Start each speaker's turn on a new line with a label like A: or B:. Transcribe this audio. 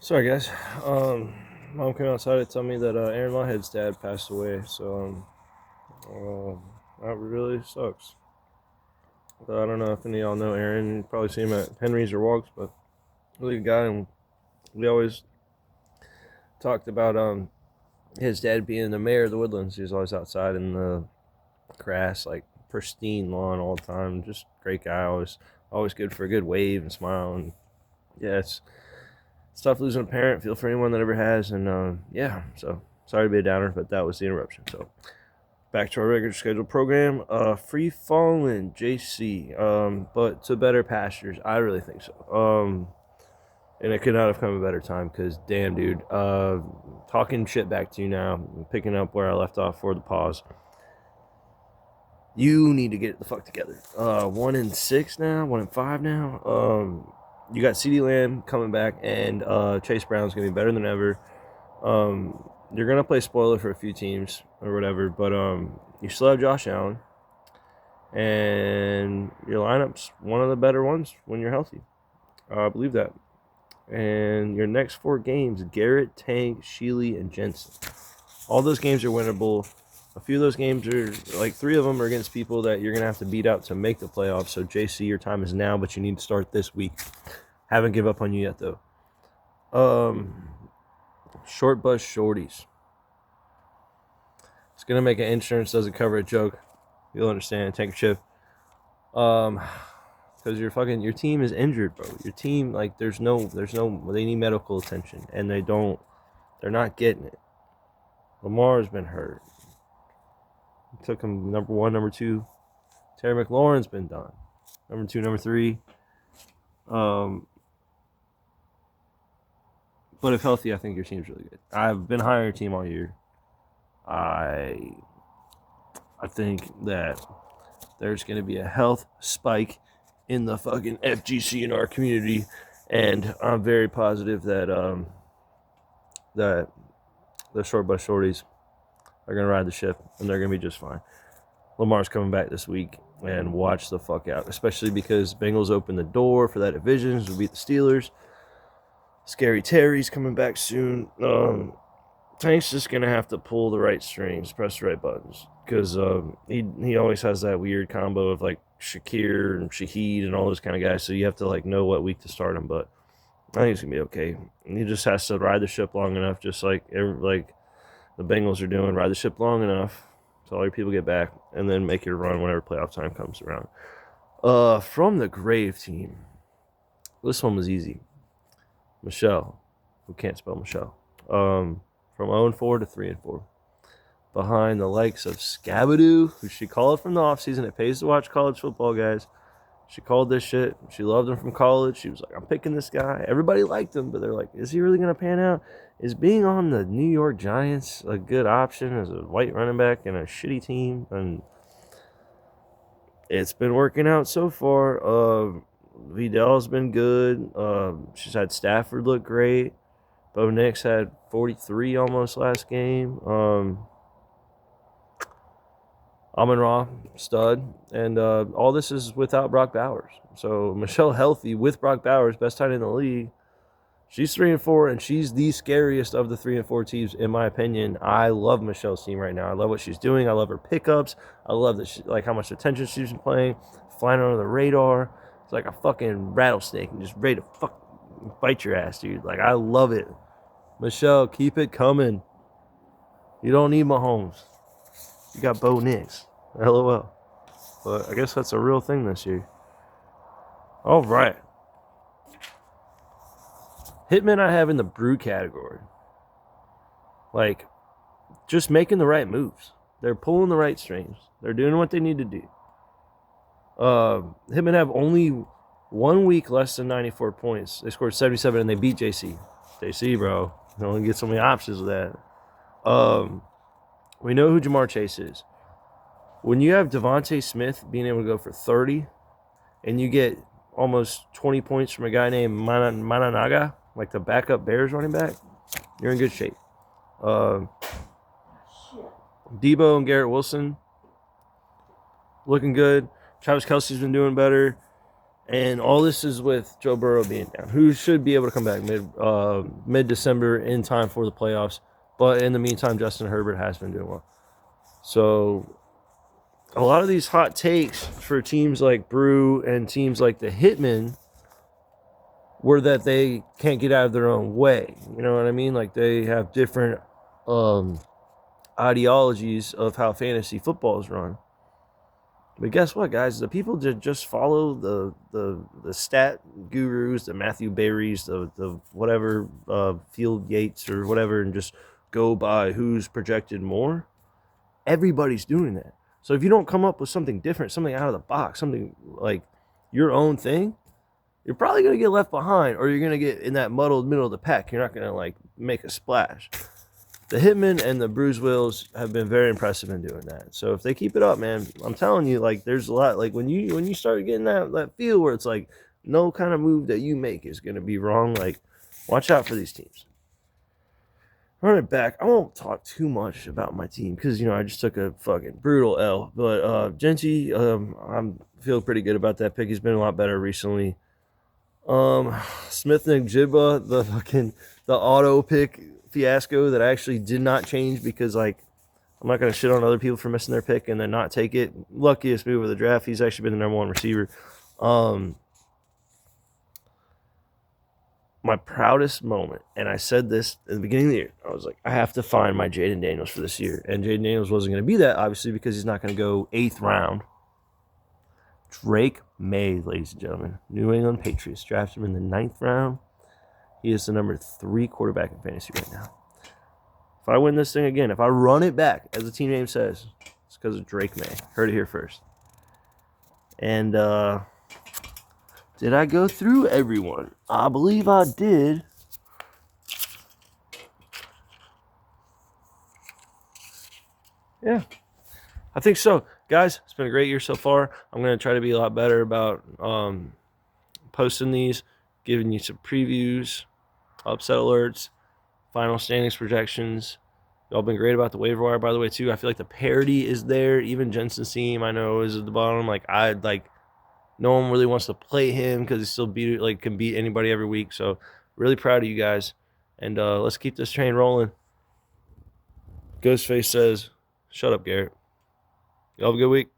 A: Sorry, guys. Mom came outside to tell me that Aaron Lawhead's dad passed away. So that really sucks. I don't know if any of y'all know Aaron. You probably see him at Henry's or Walks, but really good guy. And we always talked about his dad being the mayor of the Woodlands. He was always outside in the grass, like pristine lawn all the time. Just great guy. Always good for a good wave and smile. And yeah, it's tough losing a parent. Feel for anyone that ever has. And yeah, so sorry to be a downer, but that was the interruption. So back to our regular scheduled program. Free falling JC, but to better pastures. I really think so. And it could not have come a better time because damn, dude. Talking shit back to you now, picking up where I left off for the pause. You need to get the fuck together. 1-6 now, 1-5 now. You got CeeDee Lamb coming back, and Chase Brown's gonna be better than ever. You're gonna play spoiler for a few teams or whatever, but you still have Josh Allen, and your lineup's one of the better ones when you're healthy. I believe that. And your next 4 games: Garrett, Tank, Sheely, and Jensen. All those games are winnable. A few of those games are, like 3 of them are against people that you're going to have to beat out to make the playoffs. So, JC, your time is now, but you need to start this week. Haven't give up on you yet, though. Short bus shorties. It's going to make an insurance doesn't cover a joke. You'll understand. Take a chip. Because your team is injured, bro. Your team, like, there's no, they need medical attention, and they're not getting it. Lamar's been hurt. Took him number 1, number 2. Terry McLaurin's been done. Number 2, number 3. But if healthy, I think your team's really good. I've been high on your team all year. I think that there's going to be a health spike in the fucking FGC in our community, and I'm very positive that that the short bus shorties are going to ride the ship, and they're going to be just fine. Lamar's coming back this week, and watch the fuck out, especially because Bengals open the door for that division to beat the Steelers. Scary Terry's coming back soon. Tank's just going to have to pull the right strings, press the right buttons, because he always has that weird combo of, like, Shakir and Shaheed and all those kind of guys, so you have to, like, know what week to start him, but I think he's going to be okay. And he just has to ride the ship long enough, just like the Bengals are doing, ride the ship long enough so all your people get back, and then make your run whenever playoff time comes around. From the grave team, this one was easy. Michelle, who can't spell Michelle, from 0-4 to 3-4, behind the likes of Scabadoo, who she called from the offseason. It pays to watch college football, guys. She called this shit. She loved him from college. She was like, I'm picking this guy. Everybody liked him, but they're like, is he really going to pan out? Is being on the New York Giants a good option as a white running back in a shitty team? And it's been working out so far. Vidal's been good. She's had Stafford look great. Bo Nix had 43 almost last game. Amon-Ra, stud. And all this is without Brock Bowers. So Michelle healthy with Brock Bowers, best tight end in the league. She's 3-4, and she's the scariest of the 3-4 teams, in my opinion. I love Michelle's team right now. I love what she's doing. I love her pickups. I love that how much attention she's been playing, flying under the radar. It's like a fucking rattlesnake and just ready to fuck bite your ass, dude. Like, I love it. Michelle, keep it coming. You don't need Mahomes. You got Bo Nix. LOL. But I guess that's a real thing this year. All right. Hitmen I have in the brew category. Like, just making the right moves. They're pulling the right strings. They're doing what they need to do. Hitmen have only 1 week less than 94 points. They scored 77 and they beat JC. JC, bro. No one gets so many options with that. We know who Jamar Chase is. When you have Devontae Smith being able to go for 30 and you get almost 20 points from a guy named Mananaga, like the backup Bears running back, you're in good shape. Debo and Garrett Wilson looking good. Travis Kelce's been doing better. And all this is with Joe Burrow being down, who should be able to come back mid December in time for the playoffs. But in the meantime, Justin Herbert has been doing well. So a lot of these hot takes for teams like Brew and teams like the Hitmen were that they can't get out of their own way. You know what I mean? Like they have different ideologies of how fantasy football is run. But guess what, guys? The people that just follow the stat gurus, the Matthew Berrys, the whatever Field Yates or whatever, and just go by who's projected more. Everybody's doing that. So if you don't come up with something different, something out of the box, something like your own thing, you're probably going to get left behind, or you're going to get in that muddled middle of the pack. You're not going to like make a splash. The Hitmen and the Bruise Wills have been very impressive in doing that. So if they keep it up, man, I'm telling you, like there's a lot. Like when you start getting that feel where it's like no kind of move that you make is going to be wrong. Like watch out for these teams. Running back, I won't talk too much about my team because I just took a fucking brutal L. But Genty, I'm feel pretty good about that pick. He's been a lot better recently. Smith and Jibba, the auto pick fiasco that I actually did not change because like I'm not gonna shit on other people for missing their pick and then not take it. Luckiest move of the draft. He's actually been the number one receiver. My proudest moment, and I said this at the beginning of the year, I was like, I have to find my Jaden Daniels for this year. And Jaden Daniels wasn't going to be that, obviously, because he's not going to go 8th round. Drake May, ladies and gentlemen, New England Patriots drafted him in the 9th round. He is the number 3 quarterback in fantasy right now. If I win this thing again, if I run it back, as the team name says, it's because of Drake May. Heard it here first. And, did I go through everyone? I believe I did. Yeah, I think so. Guys, it's been a great year so far. I'm going to try to be a lot better about posting these, giving you some previews, upset alerts, final standings projections. Y'all been great about the waiver wire, by the way, too. I feel like the parity is there. Even Jensen's team, I know, is at the bottom. No one really wants to play him because he still can beat anybody every week. So really proud of you guys. And let's keep this train rolling. Ghostface says, shut up, Garrett. Y'all have a good week.